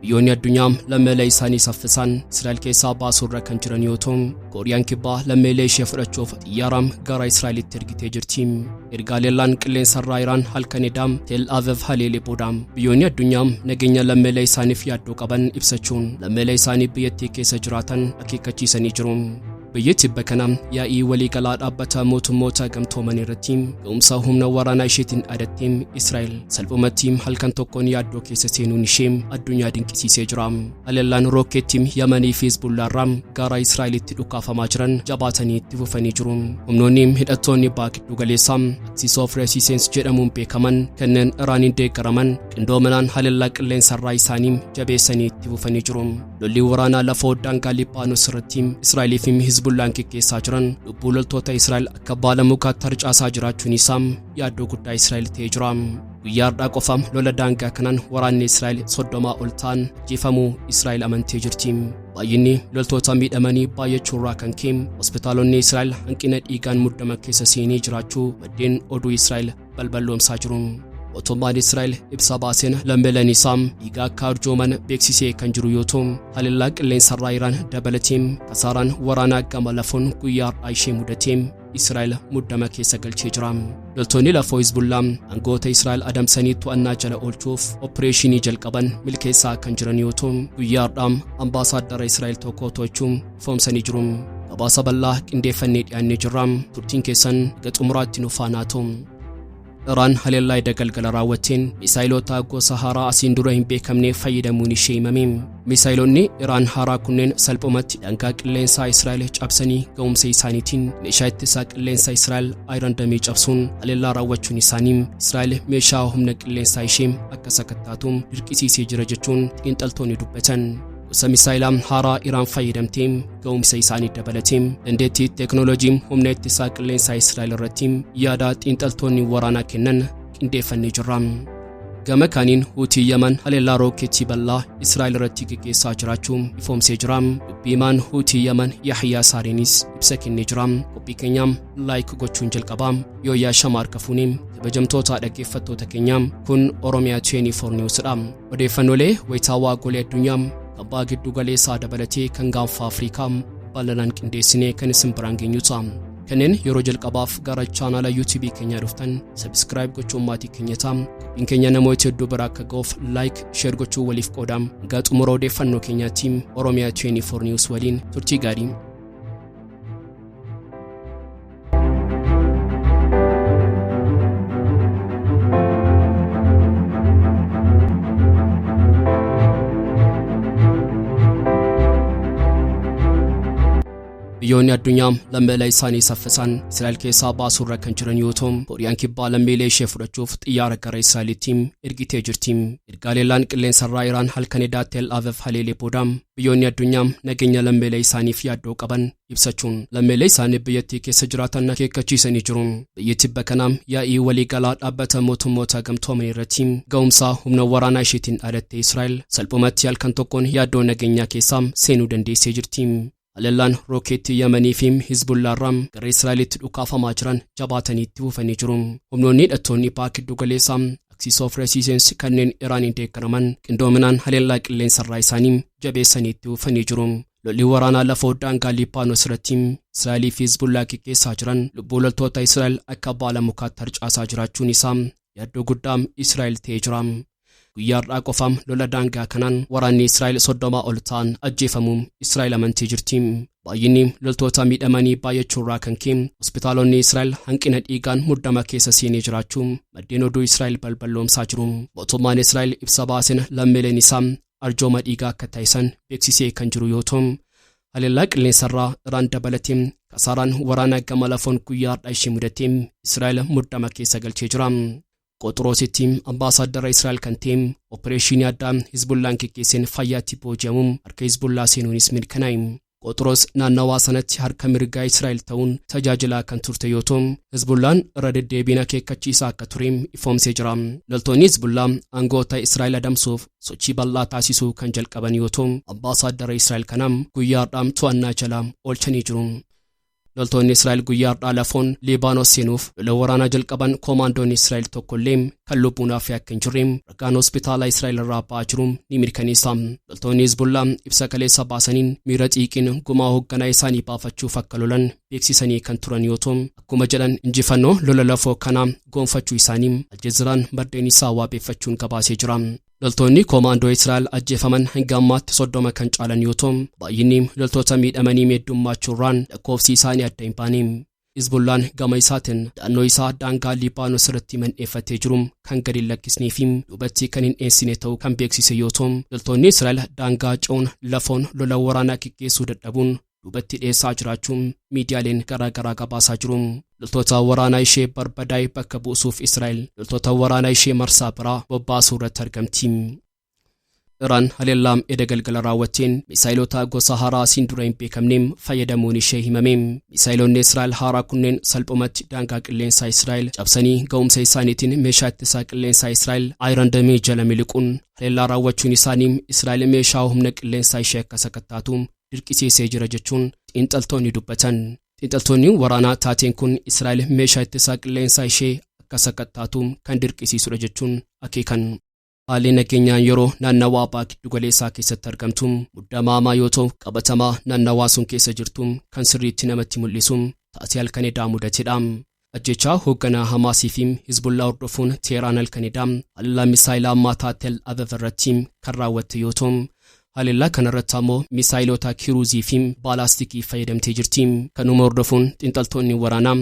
biyyoonni addunyaa lammiilee isaanii saffisan Israa'el keessaa baasuurra kan jiran yoo ta'u, Kooriyaan kibbaa lammiilee ishee fudhachuuf xiyyaara gara Israa'elitti ergitee jirti. Ergaaleellaan qilleensarraa Iraan halkan edaam Tel Aviv haleelee booda biyyoonni addunyaa nageenya lammiilee isaaniif yaaddoo qaban ibsachuun lammiilee isaanii biyyattii keessa jiraatan akeekkachiisanii jiru. Biyyattii bakana yaa'ii waliigalaa dhaabbata mootummoota gamtooman irratti ga'umsa humna waraanaa isheetiin adattiin Israa'el salphumatti halkan tokkoon yaaddoo keessa seenuun ishee addunyaa dinqisiisee jira. Haleellaan rookeettii Yamanii fi Hizbullaarraa gara Israa'elitti dhukaafamaa jiran jabaatanii itti fufanii jiru. Humnoonni hidhattoonni baakiddu galeessaa Axis of Resistance jedhamuun beekaman kanneen Iraaniin deeggaraman qindoominaan haleellaa qilleensarraa isaanii jabeessanii itti fufanii jiru. Lolli waraanaa lafa daangaa Libaanoos irratti Israa'elii fi Hizbullaan keessaa jiran lubbuu loltoota Israa'el akka baalamukaatti harcaasaa jiraachuun isaa yaaddoo guddaa Israa'el ta'ee jira. Guyyaa har'aa qofa lola daangaa kanaan waraanni Israa'el 30 ol ta'an ajjeefamuu Israa'el amantee jirti. Baay'inni loltoota miidhamanii baay'achuurraa kan ka'e hospitaalonni Israa'el hanqina dhiigaan muddama keessa seenanii jiraachuu maddeen oduu Israa'el balballoomsaa jiru. Mootummaan Israa'el ibsa baaseen lammiileen isaa dhiigaa akka arjooman beeksisee kan jiru yoo ta'u, haleellaa qilleensarraa Iraan dabalateen kasaaraan waraanaa gama lafoon guyyaa har'aa ishee mudateen Israa'el muddama keessa galchee jira. Loltoonni lafoo Hizbullah aangoota Israa'el adamsanii to'annaa jala oolchuuf opereeshinii jalqaban milkeessaa kan jiran yoo ta'u, guyyaa har'aa ambaasaaddara Israa'el tokko to'achuun ifoomsanii jiru. Gabaasa bal'aa qindeeffannee dhiyaannee jirra. Turtiin keessan gara xumuraatti nu faana ta'u. Iraan haleellaa galgala raawwateen misaayilota gosa haaraa asiin dura hin beekamne fayyadamuun ishee himame. Misaayilonni Iraan haaraa kunneen salphumatti daangaa qilleensaa Israa'el cabsanii ga'umsa isaaniitiin meeshaa ittisaa qilleensaa Israa'el Iron Dome cabsuun haleellaa raawwachuun isaanii Israa'el meeshaa humna qilleensaa ishee akka sakattaatu dirqisiisee jira jechuun xiinxaltoonni dubbatan. Gosa misaayilaa haaraa Iraan fayyadamtee ga'umsa isaanii dabalatee dandeettii teeknooloojii humna ittisaa qilleensaa Israa'el irratti yaada xiinxaltoonni waraanaa kennan qindeeffannee jirra. Gama kaaniin Huutii Yaman haleellaa rookeetii bal'aa Israa'el irratti gaggeessaa jiraachuu ifoomsee jira. Dubbiimaan Huutii Yaman Yahyaa Saariinis ibsa kennee jira. Qophii keenya laayik gochuun jalqabaa yoo yaashama harka fuunee kabajamtoota dhaggeeffattoota keenya kun Oromiyaa 24 Newsdha. Odeeffannoolee wayitaawaa golee addunyaa abbaa giddu galeessaa dabalatee kan gaanfa Afrikaa bal'inaan qindeessinee kan isin biraan geenyu ta'a. Kanneen yeroo jalqabaaf gara chaanala YouTube keenyaa dhuftan subscribe gochuun maatii keenya ta'a. Qophiin keenya namoota hedduu bira akka ga'uuf like, share gochuu waliif qoodam. Gara xumura odeeffannoo keenyaatti Oromiyaa 24 News waliin turtii gaarii. Biyyoonni addunyaa lammiilee isaanii saffisan Israa'el keessaa baasuurra kan jiran yoo ta'u, Kooriyaan kibbaa lammiilee ishee fudhachuuf xiyyaara gara Israa'elitti ergitee jirti. Ergaaleellaan qilleensarraa Iraan halkan edaa Tel Aviv haleelee booda biyyoonni addunyaa nageenya lammiilee isaaniif yaaddoo qaban ibsachuun lammiilee isaanii biyyattii keessa jiraatan akeekkachiisanii jiru. Biyyattii bakana yaa'ii waliigalaa dhaabbata mootummoota gamtooman irratti ga'umsa humna waraanaa isheetiin adattee Israa'el salphumatti halkan tokkoon yaaddoo nageenyaa keessa seenuu dandeessee jirti. Haleellaan rookeettii Yamanii fi Hizbullaarraa gara Israa'elitti dhukaafamaa jiran jabaatanii itti fufanii jiru. Humnoonni hidhattoonni baakiddu galeessaa Axis of Resistance kanneen Iraaniin deeggaraman qindoominaan haleellaa qilleensarraa isaanii jabeessanii itti fufanii jiru. Lolli waraanaa lafa daangaa Libaanoos irratti Israa'elii fi Hizbullaa gaggeessaa jiran lubbuu loltoota Israa'el akka baalamukaatti harcaasaa jiraachuun isaa yaaddoo guddaa Israa'el ta'ee jira. Guyyaa har'aa qofa lola daangaa kanaan waraanni Israa'el 30 ol ta'an ajjeefamuu Israa'el amantee jirti. Baay'inni loltoota miidhamanii baay'achuurraa kan ka'e hospitaalonni Israa'el hanqina dhiigaan muddama keessa seenanii jiraachuu maddeen oduu Israa'el balballoomsaa jiru. Mootummaan Israa'el ibsa baaseen lammiileen isaa arjooma dhiigaa akka taasisan beeksisee kan jiru yoo ta'u, haleellaa qilleensarraa Iraan dabalatee kasaaraan waraanaa gama lafoon guyyaa har'aa ishee mudatee Israa'el muddama keessa galchee jira. Qoxroositti ambaasaaddara Israa'el kan ta'e opereeshinii addaa Hizbullaan gaggeesseen fayyaatti booji'amuun harka Hizbullaa seenuunis mirkanaa'e. Qoxroos naannawaa sanatti harka mirgaa Israa'el ta'uun tajaajilaa kan turte yoo ta'u, Hizbullaan irra deddeebiin akeekkachiisaa akka ture ifoomsee jira. Loltoonni Hizbullaa aangoota Israa'el adamsuuf sochii bal'aa taasisuu kan jalqaban yoo ta'u, ambaasaaddara Israa'el kanaa guyyaa har'aa to'annaa jala oolchanii jiru. loltoonni Israa'el guyyaa lafoon Liibaanos seenuuf lola waraanaa jalqaban koomaandoon Israa'el tokkollee kan lubbuun hafe akka hin jirre ragaan hospitaala Israa'el irraa ba'aa jiru ni mirkaneessa. Loltoonni Hizbullaa ibsa kaleessa baasaniin miira xiiqiin gumaa hoogganaa isaanii baafachuuf akka lolan beeksisanii kan turan yoo ta'u akkuma jedhan injifannoo lola lafoo kana goonfachuu isaanii Aljeeziraan maddeen isaa waabeeffachuun gabaasee jira. Loltoonni koomaandoo Israa'el ajjeefaman hanga ammaatti 30 kan caalan yoo ta'u baay'inni loltoota miidhamanii meeddummachuurraan lakkoofsi isaanii adda hin baane. Hizbullaan gama isaatiin da'annoo isaa daangaa Liibaanos irratti mandheeffatee jiru kan gadi lakkisnee fi duubatti kan hin dhiyeessine ta'uu kan beeksise yoo ta'u loltoonni Israa'el daangaa ce'uun lafoon lola waraanaa gaggeessuu dadhabuun duubatti dhiyeessaa jiraachuun miidiyaaleen garaagaraa gabaasaa jiru. Loltoota waraanaa ishee barbadaa'e bakka buusuuf Israa'el loltoota waraanaa ishee marsaa biraa bobbaasuu irratti argamti. Iraan haleellaa edda galgala raawwatteen misaayilota gosa haaraa siin dura hin beekamneen fayyadamuun ishee himame. Misaayilonni Israa'el haaraa kunneen salphumatti daangaa qilleensaa Israa'el cabsanii ga'umsa isaaniitiin meeshaa ittisaa qilleensaa Israa'el Iron Dome jala miliquun haleellaa raawwachuun isaanii Israa'el meeshaa humna qilleensaa ishee akka sakattaatu dirqisiisee jira jechuun xiinxaltoonni dubbatan. Xiinxaltoonni waraanaa taateen kun Israa'el meeshaa ittisaa qilleensaa ishee akka sakattaatu kan dirqisiisudha jechuun akeekan. Haalli nageenyaa yeroo naannawaa Abaa giddu galeessaa keessatti argamtu muddamaamaa yoo ta'u qabatamaa naannawaa sun keessa jirtu kan sirriitti namatti mul'isu taatee halkanedaa mudatedha. Ajjechaa hoogganaa Hamaasii fi Hizbullaa hordofuun Teheraan halkanedaa haleellaa misaayilaa ammaa Tel Aviv irratti kan raawwatte yoo ta'u haleellaa kanarratti ammoo misaayilota kiruuzii fi baalaastikii fayyadamtee jirti. Kanuma hordofuun xiinxaltoonni waraanaa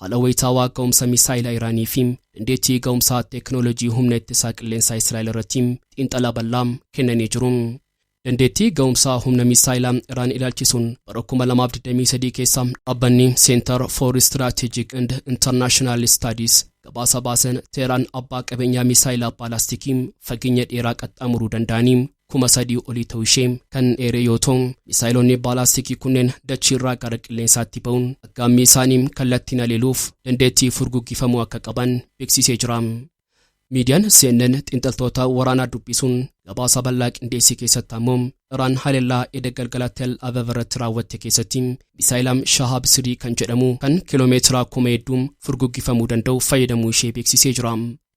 haala wayitaawaa ga'umsa misaayilaa Iraanii fi dandeettii ga'umsaa teeknooloojii humna ittisaa qilleensaa Israa'el irratti xiinxala bal'aa kennanii jiru. Dandeettii ga'umsaa humna misaayilaa Iraan ilaalchisuun bara 2023 keessa dhaabbanni Center for Strategic and International Studies gabaasa baasan Teheraan abbaa qabeenyaa misaayilaa baalaastikii fageenya dheeraa qaxxaamuruu danda'anii 3,000 olii ta'uu ishee kan dheere yoo ta'u misaayilonni baalaastikii kunneen dachii irraa gara qilleensaatti ba'uun aggaammi isaanii kallattiin haleeluuf dandeettii furguggifamuu akka qaban beeksisee jira. Miidiyaan CNN xiinxaltoota waraanaa dubbisuun gabaasa bal'aa qindeessii keessatti ammoo Iraan haleellaa edda galgala Tel Aviv irratti raawwatte keessatti misaayilaa Shahaab 3 kan jedhamu kan kiiloomeetira 1,000 furguggifamuu danda'u fayyadamuu ishee beeksisee jira.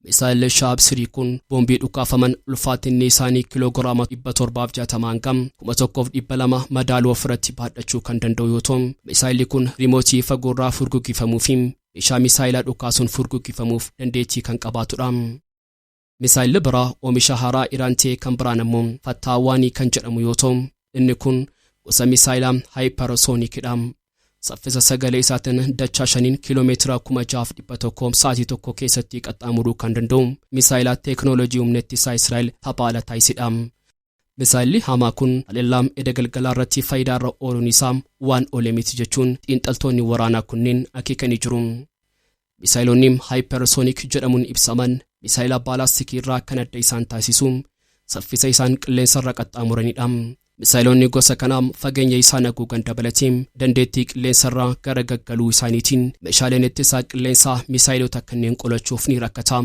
Misaayilli Shahaab 3 kun boombii dhukaafaman ulfaatinni isaanii kiiloogiraama 760 hanga 1,200 madaaluu ofirratti baadhachuu kan danda'u yoo ta'u misaayilli kun riimootii fagoorraa furguggifamuu fi meeshaa misaayilaa dhukaasuun furguggifamuuf dandeettii kan qabaatudha. Misaayilli biraa oomisha haaraa Iraan ta'e kan biraan ammoo Fattaawaanii kan jedhamu yoo ta'u inni kun gosa misaayilaa haayiparsoonikidha. Saffisa sagalee isaatiin dachaa 5 kiiloomeetira 6,100 sa'aatii tokko keessatti qaxxaamuruu kan danda'u misaayilaa teeknooloojii humna ittisaa Israa'el taphaala taasisedha. Misaayilli hamaa kun haleellaa edda galgalaa irratti faayidaa irra ooluun isaa waan oolee miti jechuun xiinxaltoonni waraanaa kunneen akeekanii jiru. Misaayilonni haayiparsoonik jedhamuun ibsaman misaayilaa baalaastikii irraa kan adda isaan taasisu saffisa isaan qilleensa irra qaxxaamuranidha. Misaayilonni gosa kanaa fageenya isaan haguugan dabalatee dandeettii qilleensa irraa gara gaggaluu isaaniitiin meeshaaleen ittisaa qilleensaa misaayilota kanneen qolachuuf ni rakkata.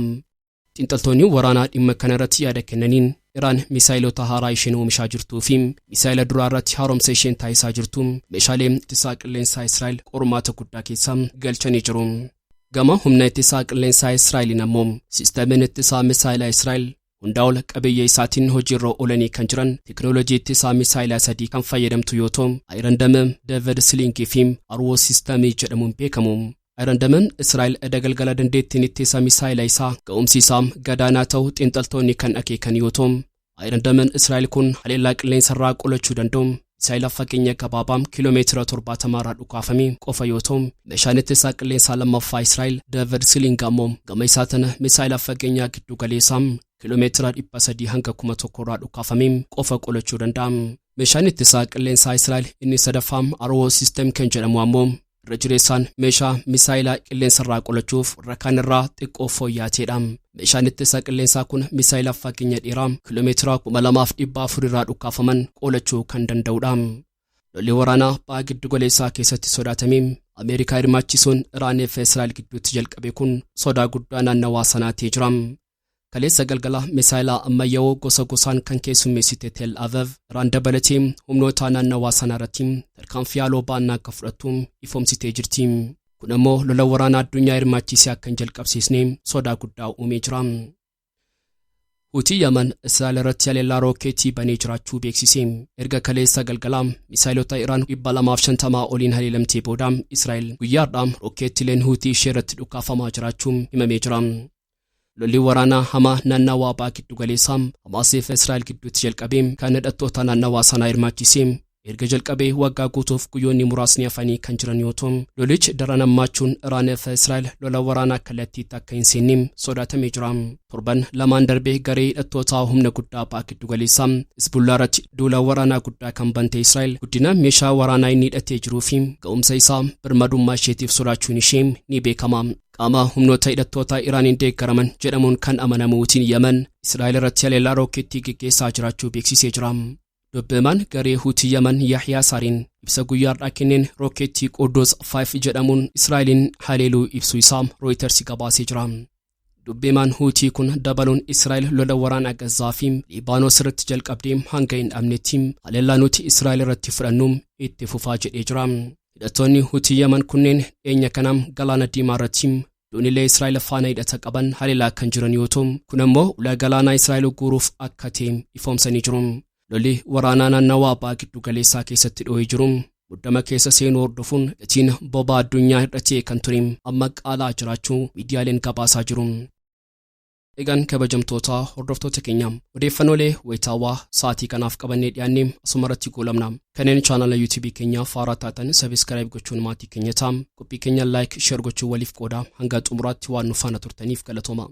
Xiinxaltoonni waraanaa dhimma kana irratti yaada kennaniin Iraan misaayilota haaraa isheen oomishaa jirtuu fi misaayila duraa irratti haaromsa isheen taasisaa jirtu meeshaalee ittisaa qilleensaa Israa'el qormaata guddaa keessa galchanii jiru. Gama humna ittisaa qilleensaa Israa'eliin ammoo siistamiin ittisaa misaayilaa Israa'el hundaa ol qabeeyya isaatiin hojiirra oolanii kan jiran teeknooloojii ittisaa misaayilaa 3 kan fayyadamtu yoo ta'u Iron Dome David Sling fi Arrow System jedhamuun beekamu. Iron Dome Israa'el edda galgala dandeettiin ittisaa misaayilaa isaa ga'umsi isaa gadaanaa ta'uu xiinxaltoonni kan akeekan yoo ta'u Iron Dome Israa'el kun haleellaa qilleensa irraa qolachuu danda'u misaayila fageenya gabaabaa kiiloomeetira 70 irraa dhukaafame qofa yoo ta'u meeshaan ittisaa qilleensaa lammaffaa Israa'el David Sling ammoo gama isaatiin misaayila fageenya giddu galeessaa kiiloomeetira 300 hanga 1,000 irraa dhukaafame qofa qolachuu danda'a. Meeshaan ittisaa qilleensaa Israa'el inni sadaffaa Arrow System kan jedhamu ammoo irra jireessaan meeshaa misaayilaa qilleensa irraa qolachuuf rakaan irraa xiqqoo fooyyaateedha. Meeshaan ittisaa qilleensaa kun misaayila fageenya dheeraa kiiloomeetira 2,400 irraa dhukaafaman qolachuu kan danda'udha. Lolli waraanaa ba'aa giddu galeessaa keessatti sodaatame Ameerikaa hirmaachisuun Iraanii fi Israa'el gidduutti jalqabe kun sodaa guddaa naannawaa sanaatti jira. kaleessa galgala misaayilaa ammayyaa'oo gosa gosaan kan keessummeessite Tel Aviv Iraan dabalatee humnoota naannawaa sanarratti tarkaanfii haaloo ba'annaa akka fudhattu ifoomsitee jirti. Kun ammoo lola waraanaa addunyaa hirmaachisee akka hin jalqabsiisne sodaa guddaa uumee jira. Hutii Yaman Israa'el irratti haleellaa rookeetii banee jiraachuu beeksise. Erga kaleessa galgala misaayilota Iraan 250 oliin haleelamtee booda Israa'el guyyaadhaa rookeettiileen Hutii ishee irratti dhukaafamaa jiraachuun himamee jira. Lolli waraanaa hamaa naannawaa ba'a giddu galeessaa Hamaasii fi Israa'el gidduutti jalqabee kan hidhattoota naannawaa sanaa hirmaachisee erga jalqabee waggaa guutuuf guyyoonni muraasni hafanii kan jiran yoo ta'u lolichi daran hammaachuun Iraan fi Israa'el lola waraanaa kallattiitti akka hin seenne sodaatamee jira. Torban lamaan darbee garee hidhattoota humna guddaa ba'a giddu galeessaa Hizbullaa irratti duula waraanaa guddaa kan bante Israa'el guddina meeshaa waraanaa inni hidhatee jiruu fi ga'umsa isaa birmadummaa isheetiif sodaachuun ishee ni beekama. Qaama humnoota hidhattoota Iraaniin deeggaraman jedhamuun kan amanamu Hutiin Yaman Israa'el irratti haleellaa rookeettii gaggeessaa jiraachuu beeksisee jira. Dubbimaan garee Hutii Yaman Yahyaa Saariin ibsa guyyaadhaa kenneen rookeettii Qudus 5 jedhamuun Israa'elin haleeluu ibsu isaa Reuters gabaasee jira. Dubbimaan Hutii kun dabaluun Israa'el lola waraanaa Gazaa fi Liibaanos irratti jalqabdee hanga hin dhabnetti haleellaa nuti Israa'el irratti fudhannu itti fufaa jedhee jira. Hidhattoonni Hutii Yaman kunneen dhiyeenya kana galaana diimaa irratti dooniilee Israa'el faana hidhata qaban haleelaa kan jiran yoo ta'u kun ammoo ulaa galaanaa Israa'el guuruuf akka ta'e ifoomsanii jiru. Lolli waraanaa naannawaa ba'a giddu galeessaa keessatti dhohee jiru muddama keessa seenuu hordofuun gatiin boba'aa addunyaa hir'atee kan ture amma qaalaa jiraachuu miidiyaaleen gabaasaa jiru. Egaan kabajamtoota hordoftoota keenya odeeffannoolee wayitaawaa sa'aatii kanaaf qabannee dhiyaannee asumarratti goolabna. Kanneen chaanala YouTube keenya faaraa taatan subscribe gochuun maatii keenya ta'aa qophii keenya like share gochuun waliif qooda hanga xumuraatti waan nu faana turtaniif galatooma.